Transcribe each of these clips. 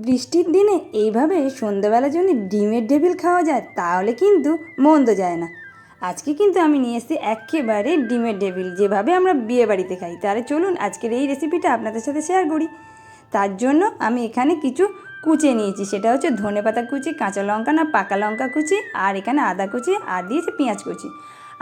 বৃষ্টির দিনে এইভাবে সন্ধ্যাবেলার জন্য ডিমের টেবিল খাওয়া যায়, তাহলে কিন্তু মন্দ যায় না। আজকে কিন্তু আমি নিয়ে এসেছি একেবারে ডিমের টেবিল, যেভাবে আমরা বিয়ে বাড়িতে খাই। তাহলে চলুন আজকের এই রেসিপিটা আপনাদের সাথে শেয়ার করি। তার জন্য আমি এখানে কিছু কুচে নিয়েছি, সেটা হচ্ছে ধনেপাতা কুচি, কাঁচা লঙ্কা না পাকা লঙ্কা কুচি, আর এখানে আদা কুচি, আর দিয়েছি পেঁয়াজ কুচি।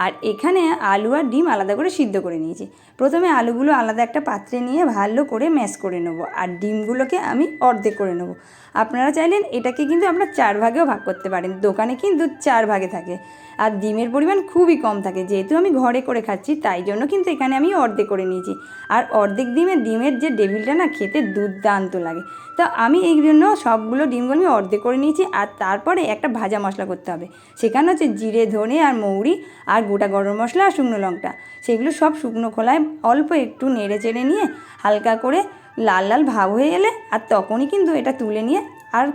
আর এখানে আলু আর ডিম আলাদা করে সিদ্ধ করে নিয়েছি। প্রথমে আলুগুলো আলাদা একটা পাত্রে নিয়ে ভালো করে ম্যাশ করে নেবো, আর ডিমগুলোকে আমি অর্ধেক করে নেবো। আপনারা চাইলেন এটাকে কিন্তু আপনারা 4 ভাগেও ভাগ করতে পারেন, দোকানে কিন্তু 4 ভাগে থাকে। আর ডিমের পরিমাণ খুবই কম থাকে, যেহেতু আমি ঘরে করে খাচ্ছি তাই জন্য কিন্তু এখানে আমি অর্ধেক করে নিয়েছি। আর অর্ধেক ডিমের যে টেবিলটা না খেতে দুর্দান্ত লাগে। তো আমি এই জন্য সবগুলো ডিমগুলো আমি অর্ধেক করে নিয়েছি। আর তারপরে একটা ভাজা মশলা করতে হবে, সেখানে হচ্ছে জিরে, ধনে আর মৌরি আর গোটা গরম মশলা আর শুকনো লঙ্কা, সেগুলো সব শুকনো খোলায় অল্প একটু নেড়ে চেড়ে নিয়ে হালকা করে লাল লাল ভাব হয়ে এলে আর তখনই কিন্তু এটা তুলে নিয়ে আর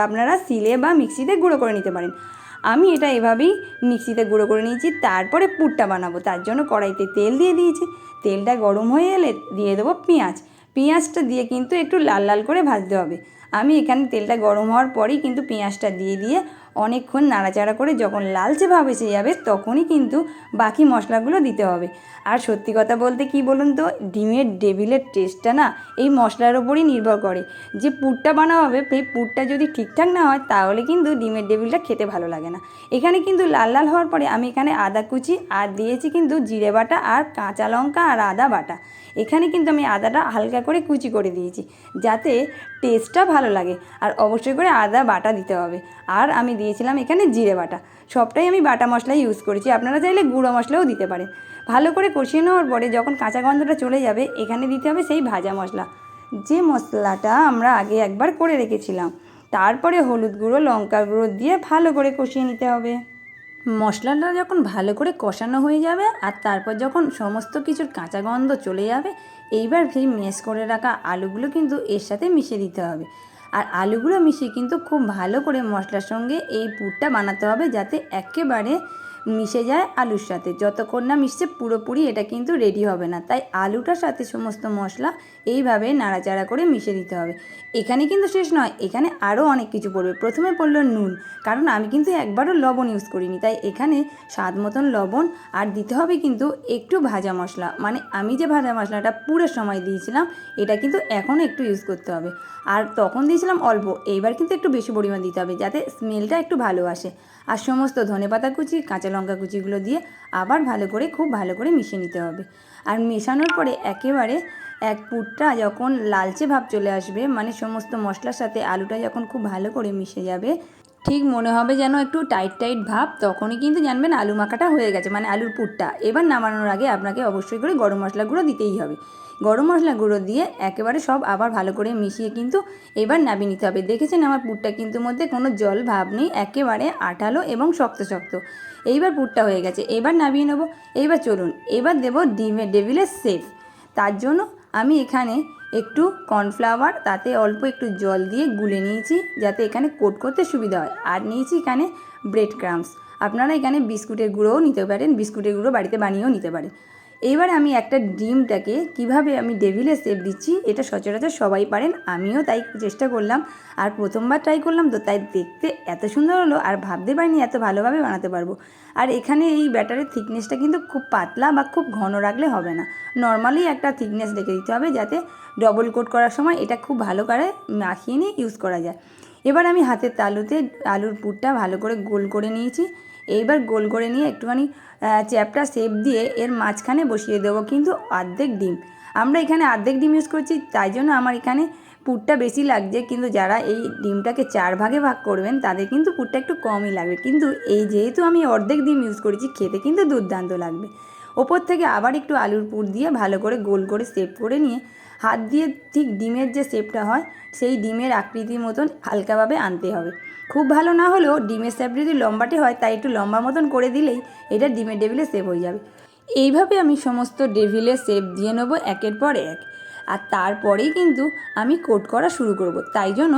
আপনারা সিলে বা মিক্সিতে গুঁড়ো করে নিতে পারেন। আমি এটা এভাবেই মিক্সিতে গুঁড়ো করে নিয়েছি। তারপরে পুরটা বানাবো, তার জন্য কড়াইতে তেল দিয়ে দিয়েছি। তেলটা গরম হয়ে এলে দিয়ে দেবো পেঁয়াজটা দিয়ে কিন্তু একটু লাল লাল করে ভাজতে হবে। আমি এখানে তেলটা গরম হওয়ার পরেই কিন্তু পেঁয়াজটা দিয়ে অনেকক্ষণ নাড়াচাড়া করে যখন লালচে ভাব এসে যাবে তখনই কিন্তু বাকি মশলাগুলো দিতে হবে। আর সত্যি কথা বলতে কি বলুন তো, ডিমের টেবিলের টেস্টটা না এই মশলার ওপরই নির্ভর করে। যে পুরটা বানানো হবে সেই পুরটা যদি ঠিকঠাক না হয় তাহলে কিন্তু ডিমের টেবিলটা খেতে ভালো লাগে না। এখানে কিন্তু লাল লাল হওয়ার পরে আমি এখানে আদা কুচি আর দিয়েছি কিন্তু জিরে বাটা আর কাঁচা লঙ্কা আর আদা বাটা। এখানে কিন্তু আমি আদাটা হালকা করে কুচি করে দিয়েছি যাতে টেস্টটা ভালো লাগে। আর অবশ্যই করে আদা বাটা দিতে হবে। আর আমি দিয়েছিলাম এখানে জিরে বাটা। সবটাই আমি বাটা মশলাই ইউজ করেছি, আপনারা চাইলে গুঁড়ো মশলাও দিতে পারেন। ভালো করে কষিয়ে নেওয়ার পরে যখন কাঁচা গন্ধটা চলে যাবে এখানে দিতে হবে সেই ভাজা মশলা, যে মশলাটা আমরা আগে একবার করে রেখেছিলাম। তারপরে হলুদ গুঁড়ো, লঙ্কার গুঁড়ো দিয়ে ভালো করে কষিয়ে নিতে হবে। মশলাটা যখন ভালো করে কষানো হয়ে যাবে আর তারপর যখন সমস্ত কিছুর কাঁচা গন্ধ চলে যাবে, এইবার সেই ম্যাশ করে রাখা আলুগুলো কিন্তু এর সাথে মিশিয়ে দিতে হবে। আর আলুগুলো মিশিয়ে কিন্তু খুব ভালো করে মশলার সঙ্গে এই পুরটা বানাতে হবে যাতে একেবারে মিশে যায় আলুর সাথে। যতক্ষণ না মিশছে পুরোপুরি এটা কিন্তু রেডি হবে না, তাই আলুটার সাথে সমস্ত মশলা এইভাবে নাড়াচাড়া করে মিশিয়ে দিতে হবে। এখানে কিন্তু শেষ নয়, এখানে আরও অনেক কিছু পড়বে। প্রথমে পড়লো নুন, কারণ আমি কিন্তু একবারও লবণ ইউজ করিনি, তাই এখানে স্বাদ মতন লবণ। আর দিতে হবে কিন্তু একটু ভাজা মশলা, মানে আমি যে ভাজা মশলাটা পুরের সময় দিয়েছিলাম এটা কিন্তু এখন একটু ইউজ করতে হবে। আর তখন দিয়েছিলাম অল্প, এইবার কিন্তু একটু বেশি পরিমাণ দিতে হবে যাতে স্মেলটা একটু ভালো আসে। আর সমস্ত ধনেপাতা কুচি, কাঁচা লঙ্কা কুচিগুলো দিয়ে আবার ভালো করে খুব ভালো করে মিশিয়ে নিতে হবে। আর মেশানোর পরে একেবারে পুরটা যখন লালচে ভাব চলে আসবে, মানে সমস্ত মশলার সাথে আলুটা যখন খুব ভালো করে মিশে যাবে, ঠিক মনে হবে যেন একটু টাইট টাইট ভাব, তখনই কিন্তু জানবেন আলু মাখাটা হয়ে গেছে, মানে আলুর পুরটা। এবার নামানোর আগে আপনাকে অবশ্যই করে গরম মশলা গুঁড়ো দিতেই হবে। গরম মশলা গুঁড়ো দিয়ে একেবারে সব আবার ভালো করে মিশিয়ে কিন্তু এবার নামিয়ে নিতে হবে। দেখেছেন আমার পুরটা কিন্তু মধ্যে কোনো জল ভাব নেই, একেবারে আঠালো এবং শক্ত শক্ত। এইবার পুরটা হয়ে গেছে, এবার নামিয়ে নেবো। এইবার চলুন এবার দেবো ডিমের টেবিলের শেপ। তার জন্য আমি এখানে একটু কর্নফ্লাওয়ার, তাতে অল্প একটু জল দিয়ে গুলে নিয়েছি যাতে এখানে কোট করতে সুবিধা হয়। আর নিয়েছি এখানে ব্রেড ক্রাম্বস, আপনারা এখানে বিস্কুটের গুঁড়োও নিতে পারেন, বিস্কুটের গুঁড়ো বাড়িতে বানিয়েও নিতে পারেন। এইবার আমি একটা ডিমটাকে কিভাবে আমি টেবিলের শেপ দিচ্ছি এটা সচরাচর সবাই পারেন, আমিও তাই চেষ্টা করলাম। আর প্রথমবার ট্রাই করলাম তো তাই দেখতে এত সুন্দর হলো, আর ভাবতে পারিনি এত ভালোভাবে বানাতে পারবো। আর এখানে এই ব্যাটারের থিকনেসটা কিন্তু খুব পাতলা বা খুব ঘন রাখলে হবে না, নর্মালি একটা থিকনেস রেখে দিতে হবে যাতে ডবল কোট করার সময় এটা খুব ভালো করে মাখিয়ে নিয়ে ইউজ করা যায়। এবার আমি হাতের তালুতে আলুর পুরটা ভালো করে গোল করে নিয়েছি। এইবার গোল করে নিয়ে একটুখানি চ্যাপটা শেপ দিয়ে এর মাঝখানে বসিয়ে দেবো কিন্তু অর্ধেক ডিম। আমরা এখানে অর্ধেক ডিম ইউজ করছি, তাই জন্য আমার এখানে পুরটা বেশি লাগছে, কিন্তু যারা এই ডিমটাকে 4 ভাগে ভাগ করবেন তাদের কিন্তু পুরটা একটু কমই লাগবে। কিন্তু এই যেহেতু আমি অর্ধেক ডিম ইউজ করেছি, খেতে কিন্তু দুর্দান্ত লাগবে। ওপর থেকে আবার একটু আলুর পুর দিয়ে ভালো করে গোল করে শেপ করে নিয়ে হাত দিয়ে ঠিক ডিমের যে শেপটা হয় সেই ডিমের আকৃতির মতন হালকাভাবে আনতে হবে। খুব ভালো না হলেও ডিমের শেপ যদি লম্বাটে হয় তাই একটু লম্বা মতন করে দিলেই এটা ডিমের টেবিলের শেপ হয়ে যাবে। এইভাবে আমি সমস্ত টেবিলের শেপ দিয়ে নেবো একের পর এক। আর তারপরেই কিন্তু আমি কোট করা শুরু করব, তাই জন্য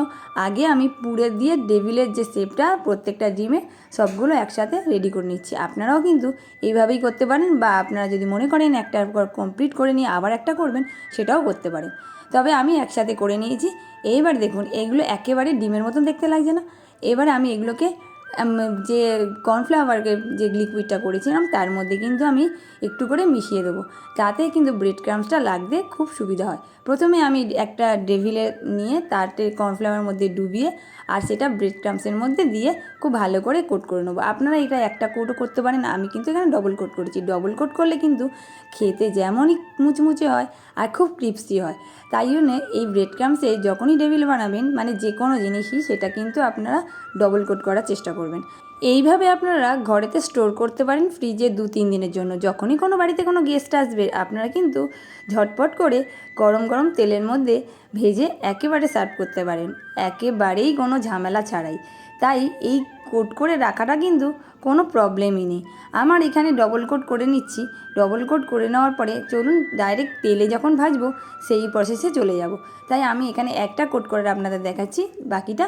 আগে আমি পুরে দিয়ে টেবিলের যে শেপটা প্রত্যেকটা ডিমে সবগুলো একসাথে রেডি করে নিচ্ছি। আপনারাও কিন্তু এইভাবেই করতে পারেন, বা আপনারা যদি মনে করেন একটার পর কমপ্লিট করে নিয়ে আবার একটা করবেন সেটাও করতে পারেন। তবে আমি একসাথে করে নিয়েছি। এইবার দেখুন এগুলো একেবারে ডিমের মতন দেখতে লাগছে না? এবারে আমি এগুলোকে যে কর্নফ্লাওয়ারের যে লিকুইডটা করেছিলাম তার মধ্যে কিন্তু আমি একটু করে মিশিয়ে দেবো, তাতে কিন্তু ব্রেড ক্রাম্বসটা লাগতে খুব সুবিধা হয়। প্রথমে আমি একটা ডেভিলে নিয়ে তাতে কর্নফ্লাওয়ারের মধ্যে ডুবিয়ে আর সেটা ব্রেড ক্রাম্বসের মধ্যে দিয়ে খুব ভালো করে কোট করে নেবো। আপনারা এটা একটা কোটও করতে পারেন, আমি কিন্তু এখানে ডবল কোট করেছি। ডবল কোট করলে কিন্তু খেতে যেমনই মুচমুচে হয় আর খুব ক্রিপসি হয়। তাই জন্যে এই ব্রেড ক্রাম্বসে যখনই ডেভিল বানাবেন, মানে যে কোনো জিনিসই, সেটা কিন্তু আপনারা ডবল কোট করার চেষ্টা করবেন। এইভাবে আপনারা ঘরেতে স্টোর করতে পারেন ফ্রিজে 2-3 দিনের জন্য। যখনই কোনো বাড়িতে কোনো গেস্ট আসবে আপনারা কিন্তু ঝটপট করে গরম গরম তেলের মধ্যে ভেজে একেবারে সার্ভ করতে পারেন, একেবারেই কোনো ঝামেলা ছাড়াই। তাই এই কোট করে রাখাটা কিন্তু কোনো প্রবলেমই নেই। আমার এখানে ডবল কোট করে নিচ্ছি। ডবল কোট করে নেওয়ার পরে চলুন ডাইরেক্ট তেলে যখন ভাজবো সেই প্রসেসে চলে যাব। তাই আমি এখানে একটা কোট করে আপনাদের দেখাচ্ছি, বাকিটা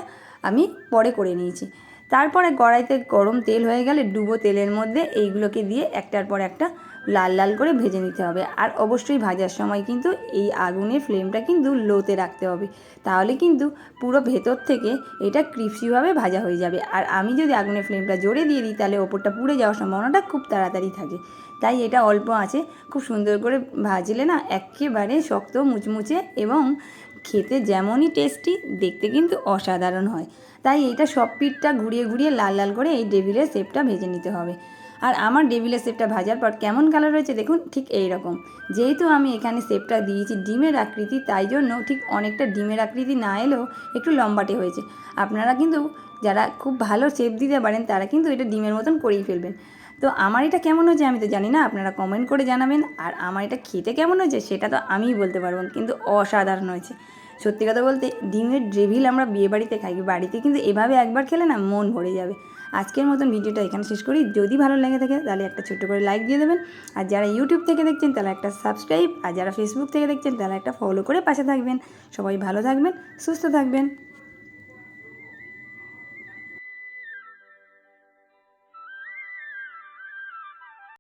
আমি পরে করে নিয়েছি। তারপরে কড়াইতে গরম তেল হয়ে গেলে ডুবো তেলের মধ্যে এইগুলোকে দিয়ে একটার পর একটা লাল লাল করে ভেজে নিতে হবে। আর অবশ্যই ভাজার সময় কিন্তু এই আগুনের ফ্লেমটা কিন্তু লোতে রাখতে হবে, তাহলে কিন্তু পুরো ভেতর থেকে এটা ক্রিপসিভাবে ভাজা হয়ে যাবে। আর আমি যদি আগুনের ফ্লেমটা জোরে দিয়ে দিই তাহলে ওপরটা পুড়ে যাওয়ার সম্ভাবনাটা খুব তাড়াতাড়ি থাকে। তাই এটা অল্প আঁচে খুব সুন্দর করে ভাজলে না একেবারে শক্ত মুচমুচে এবং খেতে যেমনই টেস্টি, দেখতে কিন্তু অসাধারণ হয়। তাই এইটা সব পিঠটা ঘুরিয়ে ঘুরিয়ে লাল লাল করে এই ডেভিলের শেপটা ভেজে নিতে হবে। আর আমার ডেভিলের শেপটা ভাজার পর কেমন কালার হয়েছে দেখুন, ঠিক এই রকম। যেহেতু আমি এখানে শেপটা দিয়েছি ডিমের আকৃতি, তাই জন্য ঠিক অনেকটা ডিমের আকৃতি না এলেও একটু লম্বাটে হয়েছে। আপনারা কিন্তু যারা খুব ভালো শেপ দিতে পারেন তারা কিন্তু এটা ডিমের মতন করেই ফেলবেন। তো আমার এটা কেমন হয়েছে আমি তো জানি না, আপনারা কমেন্ট করে জানাবেন। আর আমার এটা খেতে কেমন হয়েছে সেটা তো আমিই বলতে পারবো, কিন্তু অসাধারণ হয়েছে। সত্যি কথা বলতে ডিমের ডেভিল আমরা বিয়েবাড়িতে খাই, বাড়িতে কিন্তু এভাবে একবার খেলে না মন ভরে যাবে। আজকের মতন ভিডিওটা এখানে শেষ করি। যদি ভালো লেগে থাকে তাহলে একটা ছোট্ট করে লাইক দিয়ে দেবেন। আর যারা ইউটিউব থেকে দেখছেন তাহলে একটা সাবস্ক্রাইব, আর যারা ফেসবুক থেকে দেখছেন তাহলে একটা ফলো করে পাশে থাকবেন। সবাই ভালো থাকবেন, সুস্থ থাকবেন।